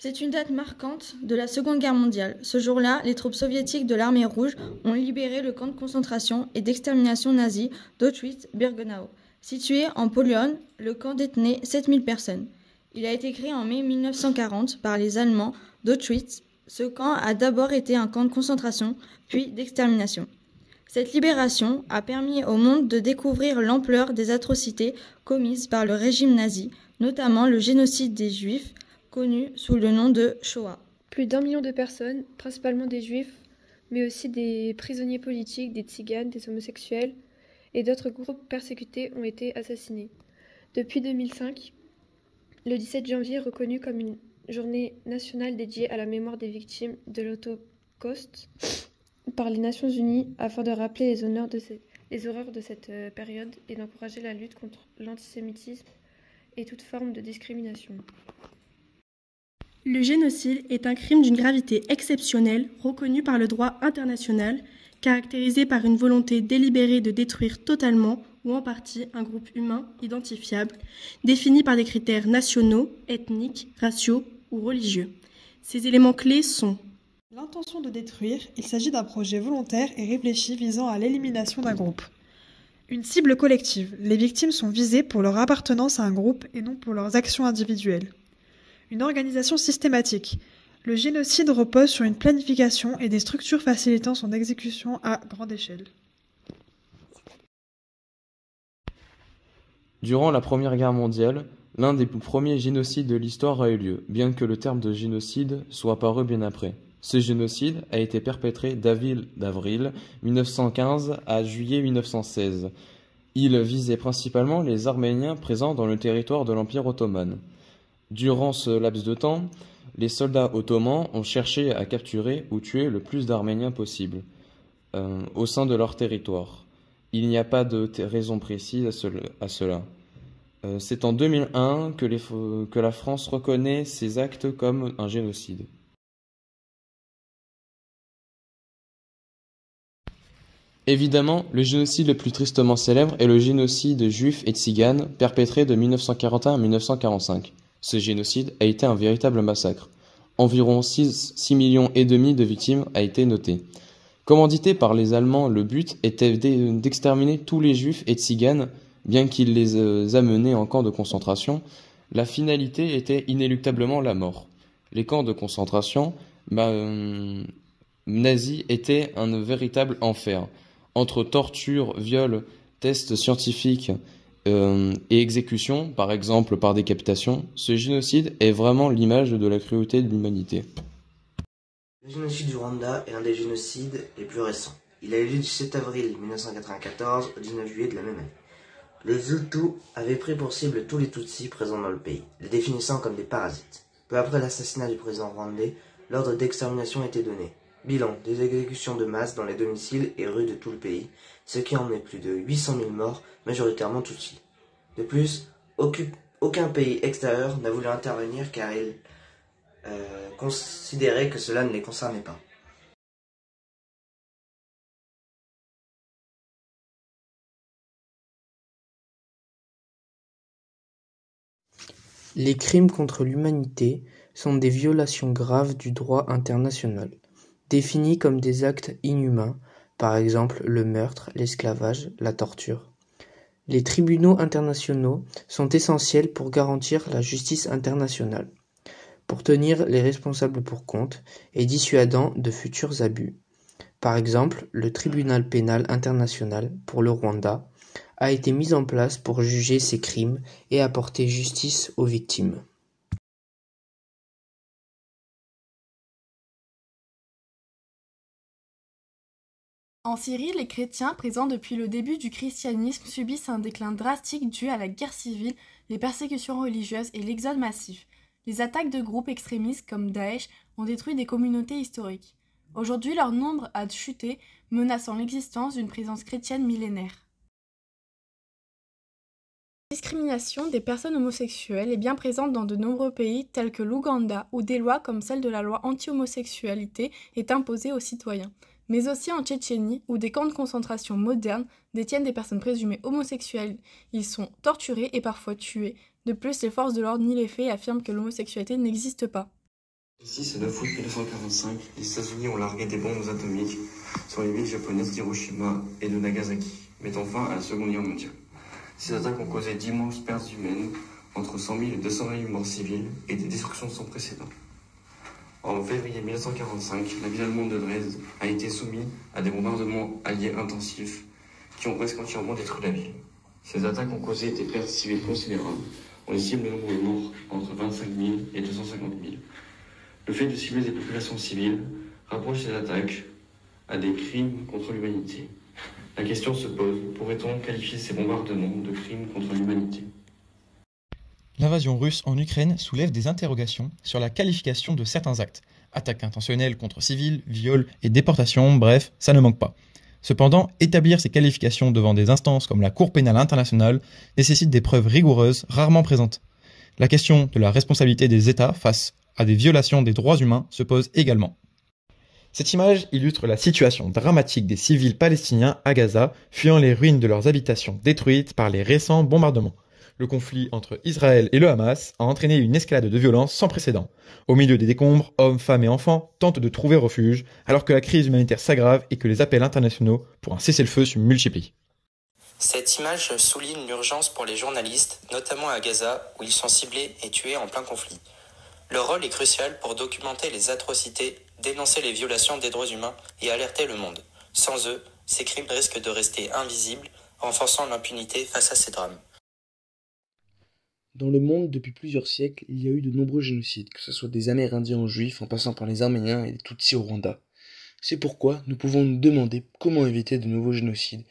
C'est une date marquante de la Seconde Guerre mondiale. Ce jour-là, les troupes soviétiques de l'Armée rouge ont libéré le camp de concentration et d'extermination nazi d'Auschwitz-Birkenau. Situé en Pologne, le camp détenait 7000 personnes. Il a été créé en mai 1940 par les Allemands d'Auschwitz. Ce camp a d'abord été un camp de concentration, puis d'extermination. Cette libération a permis au monde de découvrir l'ampleur des atrocités commises par le régime nazi, notamment le génocide des Juifs, connu sous le nom de Shoah. Plus d'1 million de personnes, principalement des Juifs, mais aussi des prisonniers politiques, des tziganes, des homosexuels et d'autres groupes persécutés ont été assassinés. Depuis 2005, le 17 janvier est reconnu comme une journée nationale dédiée à la mémoire des victimes de l'Holocauste par les Nations Unies afin de rappeler les horreurs de cette période et d'encourager la lutte contre l'antisémitisme et toute forme de discrimination. Le génocide est un crime d'une gravité exceptionnelle reconnu par le droit international, caractérisé par une volonté délibérée de détruire totalement ou en partie un groupe humain identifiable, défini par des critères nationaux, ethniques, raciaux ou religieux. Ces éléments clés sont l'intention de détruire. Il s'agit d'un projet volontaire et réfléchi visant à l'élimination d'un groupe. Une cible collective. Les victimes sont visées pour leur appartenance à un groupe et non pour leurs actions individuelles. Une organisation systématique. Le génocide repose sur une planification et des structures facilitant son exécution à grande échelle. Durant la Première Guerre mondiale, l'un des plus premiers génocides de l'histoire a eu lieu, bien que le terme de génocide soit apparu bien après. Ce génocide a été perpétré d'avril 1915 à juillet 1916. Il visait principalement les Arméniens présents dans le territoire de l'Empire ottoman. Durant ce laps de temps, les soldats ottomans ont cherché à capturer ou tuer le plus d'Arméniens possible au sein de leur territoire. Il n'y a pas de raison précise à cela. C'est en 2001 que la France reconnaît ces actes comme un génocide. Évidemment, le génocide le plus tristement célèbre est le génocide juif et tzigane perpétré de 1941 à 1945. Ce génocide a été un véritable massacre. Environ 6,5 millions de victimes a été noté. Commandité par les Allemands, le but était d'exterminer tous les juifs et tziganes, bien qu'ils les amenaient en camps de concentration. La finalité était inéluctablement la mort. Les camps de concentration nazis étaient un véritable enfer. Entre torture, viol, tests scientifiques et exécution, par exemple par décapitation, ce génocide est vraiment l'image de la cruauté de l'humanité. Le génocide du Rwanda est l'un des génocides les plus récents. Il a eu lieu du 7 avril 1994 au 19 juillet de la même année. Les Hutus avaient pris pour cible tous les Tutsis présents dans le pays, les définissant comme des parasites. Peu après l'assassinat du président rwandais, l'ordre d'extermination a été donné. Bilan, des exécutions de masse dans les domiciles et rues de tout le pays, ce qui a emmené plus de 800 000 morts, majoritairement Tutsis. De plus, aucun pays extérieur n'a voulu intervenir car il considérait que cela ne les concernait pas. Les crimes contre l'humanité sont des violations graves du droit international, définis comme des actes inhumains, par exemple le meurtre, l'esclavage, la torture. Les tribunaux internationaux sont essentiels pour garantir la justice internationale, pour tenir les responsables pour compte et dissuadant de futurs abus. Par exemple, le tribunal pénal international pour le Rwanda a été mis en place pour juger ces crimes et apporter justice aux victimes. En Syrie, les chrétiens, présents depuis le début du christianisme, subissent un déclin drastique dû à la guerre civile, les persécutions religieuses et l'exode massif. Les attaques de groupes extrémistes comme Daesh ont détruit des communautés historiques. Aujourd'hui, leur nombre a chuté, menaçant l'existence d'une présence chrétienne millénaire. La discrimination des personnes homosexuelles est bien présente dans de nombreux pays tels que l'Ouganda, où des lois comme celle de la loi anti-homosexualité est imposée aux citoyens, mais aussi en Tchétchénie, où des camps de concentration modernes détiennent des personnes présumées homosexuelles. Ils sont torturés et parfois tués. De plus, les forces de l'ordre nient les faits et affirment que l'homosexualité n'existe pas. Ici, c'est le 9 août 1945. Les États-Unis ont largué des bombes atomiques sur les villes japonaises d'Hiroshima et de Nagasaki, mettant fin à la Seconde Guerre mondiale. Ces attaques ont causé d'immenses pertes humaines, entre 100 000 et 220 000 morts civiles et des destructions sans précédent. En février 1945, la ville allemande de Dresde a été soumise à des bombardements alliés intensifs qui ont presque entièrement détruit la ville. Ces attaques ont causé des pertes civiles considérables. On estime le nombre de morts entre 25 000 et 250 000. Le fait de cibler des populations civiles rapproche ces attaques à des crimes contre l'humanité. La question se pose, pourrait-on qualifier ces bombardements de crimes contre l'humanité ? L'invasion russe en Ukraine soulève des interrogations sur la qualification de certains actes. Attaques intentionnelles contre civils, viols et déportations, bref, ça ne manque pas. Cependant, établir ces qualifications devant des instances comme la Cour pénale internationale nécessite des preuves rigoureuses, rarement présentes. La question de la responsabilité des États face à des violations des droits humains se pose également. Cette image illustre la situation dramatique des civils palestiniens à Gaza, fuyant les ruines de leurs habitations détruites par les récents bombardements. Le conflit entre Israël et le Hamas a entraîné une escalade de violence sans précédent. Au milieu des décombres, hommes, femmes et enfants tentent de trouver refuge, alors que la crise humanitaire s'aggrave et que les appels internationaux pour un cessez-le-feu se multiplient. Cette image souligne l'urgence pour les journalistes, notamment à Gaza, où ils sont ciblés et tués en plein conflit. Leur rôle est crucial pour documenter les atrocités, dénoncer les violations des droits humains et alerter le monde. Sans eux, ces crimes risquent de rester invisibles, renforçant l'impunité face à ces drames. Dans le monde, depuis plusieurs siècles, il y a eu de nombreux génocides, que ce soit des Amérindiens aux Juifs en passant par les Arméniens et les Tutsis au Rwanda. C'est pourquoi nous pouvons nous demander comment éviter de nouveaux génocides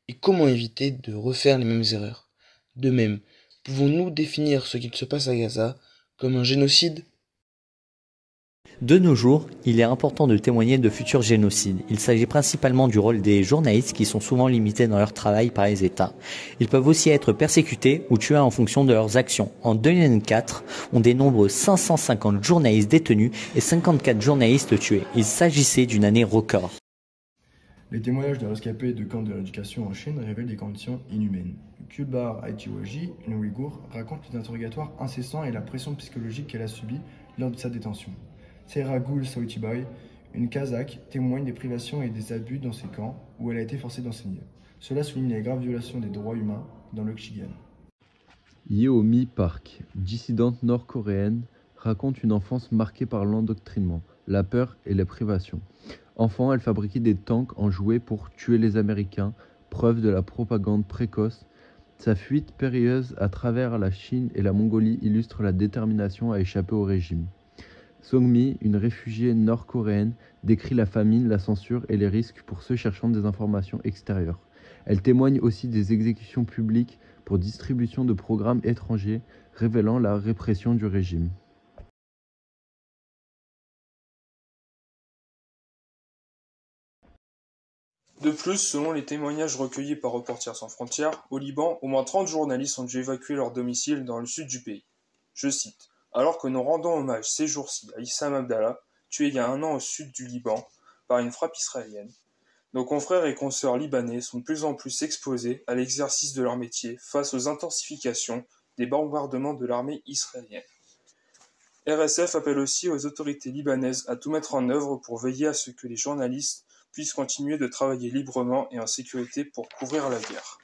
et comment éviter de refaire les mêmes erreurs. De même, pouvons-nous définir ce qu'il se passe à Gaza comme un génocide ? De nos jours, il est important de témoigner de futurs génocides. Il s'agit principalement du rôle des journalistes qui sont souvent limités dans leur travail par les États. Ils peuvent aussi être persécutés ou tués en fonction de leurs actions. En 2004, on dénombre 550 journalistes détenus et 54 journalistes tués. Il s'agissait d'une année record. Les témoignages de rescapés de camps de l'éducation en Chine révèlent des conditions inhumaines. Kulbar Aitiwaji, une Ouïghour, raconte les interrogatoires incessants et la pression psychologique qu'elle a subie lors de sa détention. Seragul Saoitibai, une Kazakh, témoigne des privations et des abus dans ces camps où elle a été forcée d'enseigner. Cela souligne les graves violations des droits humains dans le Xinjiang. Yeomi Park, dissidente nord-coréenne, raconte une enfance marquée par l'endoctrinement, la peur et les privations. Enfant, elle fabriquait des tanks en jouets pour tuer les Américains, preuve de la propagande précoce. Sa fuite périlleuse à travers la Chine et la Mongolie illustre la détermination à échapper au régime. Songmi, une réfugiée nord-coréenne, décrit la famine, la censure et les risques pour ceux cherchant des informations extérieures. Elle témoigne aussi des exécutions publiques pour distribution de programmes étrangers, révélant la répression du régime. De plus, selon les témoignages recueillis par Reporters sans frontières, au Liban, au moins 30 journalistes ont dû évacuer leur domicile dans le sud du pays. Je cite. Alors que nous rendons hommage ces jours-ci à Issam Abdallah, tué il y a 1 an au sud du Liban par une frappe israélienne, nos confrères et consoeurs libanais sont de plus en plus exposés à l'exercice de leur métier face aux intensifications des bombardements de l'armée israélienne. RSF appelle aussi aux autorités libanaises à tout mettre en œuvre pour veiller à ce que les journalistes puissent continuer de travailler librement et en sécurité pour couvrir la guerre.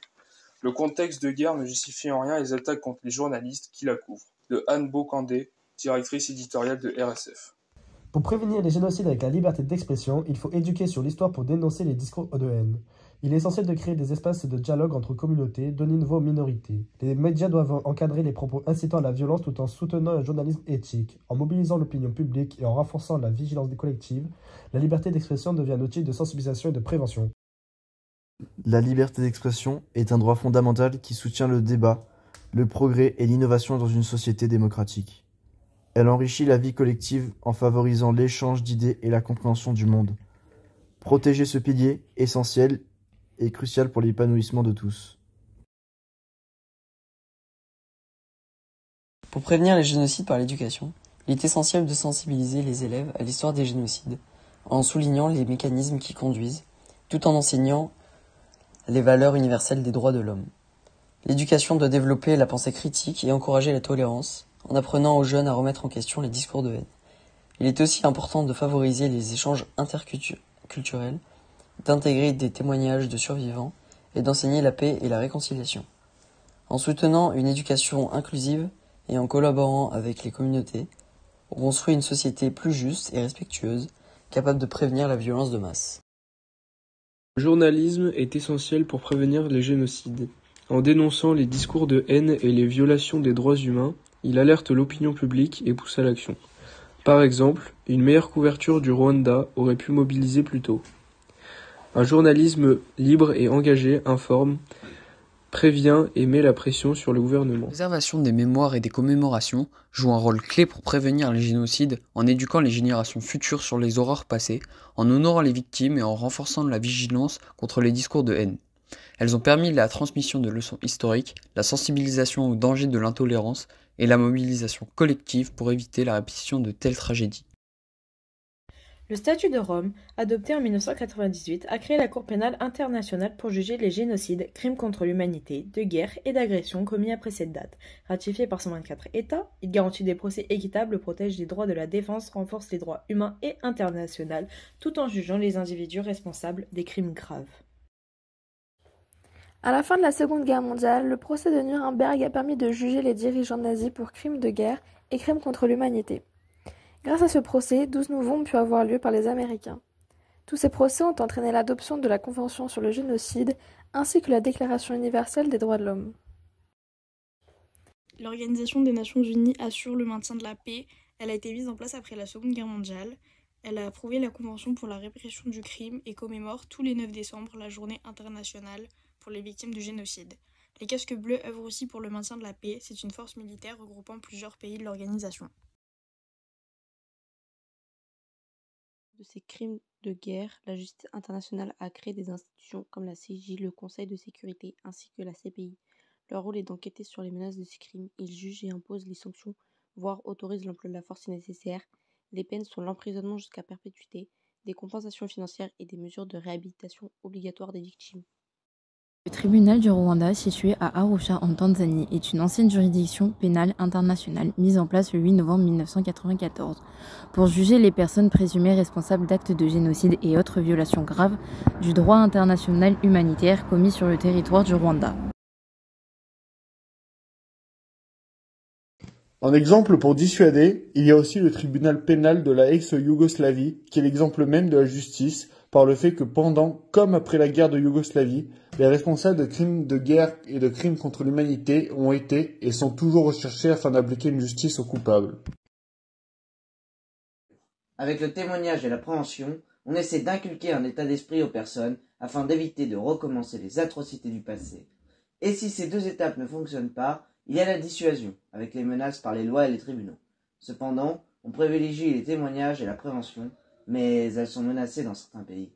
Le contexte de guerre ne justifie en rien les attaques contre les journalistes qui la couvrent. De Anne Beaucandé, directrice éditoriale de RSF. Pour prévenir les génocides avec la liberté d'expression, il faut éduquer sur l'histoire pour dénoncer les discours de haine. Il est essentiel de créer des espaces de dialogue entre communautés, donner une voix aux minorités. Les médias doivent encadrer les propos incitant à la violence tout en soutenant un journalisme éthique. En mobilisant l'opinion publique et en renforçant la vigilance des collectives, la liberté d'expression devient un outil de sensibilisation et de prévention. La liberté d'expression est un droit fondamental qui soutient le débat, le progrès et l'innovation dans une société démocratique. Elle enrichit la vie collective en favorisant l'échange d'idées et la compréhension du monde. Protéger ce pilier, essentiel et crucial pour l'épanouissement de tous. Pour prévenir les génocides par l'éducation, il est essentiel de sensibiliser les élèves à l'histoire des génocides, en soulignant les mécanismes qui conduisent, tout en enseignant les valeurs universelles des droits de l'homme. L'éducation doit développer la pensée critique et encourager la tolérance, en apprenant aux jeunes à remettre en question les discours de haine. Il est aussi important de favoriser les échanges interculturels, d'intégrer des témoignages de survivants et d'enseigner la paix et la réconciliation. En soutenant une éducation inclusive et en collaborant avec les communautés, on construit une société plus juste et respectueuse, capable de prévenir la violence de masse. Le journalisme est essentiel pour prévenir les génocides. En dénonçant les discours de haine et les violations des droits humains, il alerte l'opinion publique et pousse à l'action. Par exemple, une meilleure couverture du Rwanda aurait pu mobiliser plus tôt. Un journalisme libre et engagé informe, prévient et met la pression sur le gouvernement. La préservation des mémoires et des commémorations joue un rôle clé pour prévenir les génocides en éduquant les générations futures sur les horreurs passées, en honorant les victimes et en renforçant la vigilance contre les discours de haine. Elles ont permis la transmission de leçons historiques, la sensibilisation aux dangers de l'intolérance et la mobilisation collective pour éviter la répétition de telles tragédies. Le statut de Rome, adopté en 1998, a créé la Cour pénale internationale pour juger les génocides, crimes contre l'humanité, de guerre et d'agression commis après cette date. Ratifié par 124 États, il garantit des procès équitables, protège les droits de la défense, renforce les droits humains et internationaux, tout en jugeant les individus responsables des crimes graves. À la fin de la Seconde Guerre mondiale, le procès de Nuremberg a permis de juger les dirigeants nazis pour crimes de guerre et crimes contre l'humanité. Grâce à ce procès, 12 nouveaux ont pu avoir lieu par les Américains. Tous ces procès ont entraîné l'adoption de la Convention sur le génocide ainsi que la Déclaration universelle des droits de l'homme. L'Organisation des Nations Unies assure le maintien de la paix. Elle a été mise en place après la Seconde Guerre mondiale. Elle a approuvé la Convention pour la répression du crime et commémore tous les 9 décembre la journée internationale pour les victimes du génocide. Les casques bleus œuvrent aussi pour le maintien de la paix. C'est une force militaire regroupant plusieurs pays de l'organisation. De ces crimes de guerre, la justice internationale a créé des institutions comme la CIJ, le Conseil de sécurité, ainsi que la CPI. Leur rôle est d'enquêter sur les menaces de ces crimes. Ils jugent et imposent les sanctions, voire autorisent l'emploi de la force si nécessaire. Les peines sont l'emprisonnement jusqu'à perpétuité, des compensations financières et des mesures de réhabilitation obligatoires des victimes. Le tribunal du Rwanda, situé à Arusha en Tanzanie, est une ancienne juridiction pénale internationale mise en place le 8 novembre 1994 pour juger les personnes présumées responsables d'actes de génocide et autres violations graves du droit international humanitaire commis sur le territoire du Rwanda. En exemple pour dissuader, il y a aussi le tribunal pénal de la ex-Yougoslavie, qui est l'exemple même de la justice, par le fait que pendant, comme après la guerre de Yougoslavie, les responsables de crimes de guerre et de crimes contre l'humanité ont été et sont toujours recherchés afin d'appliquer une justice aux coupables. Avec le témoignage et la prévention, on essaie d'inculquer un état d'esprit aux personnes afin d'éviter de recommencer les atrocités du passé. Et si ces deux étapes ne fonctionnent pas, il y a la dissuasion, avec les menaces par les lois et les tribunaux. Cependant, on privilégie les témoignages et la prévention, mais elles sont menacées dans certains pays.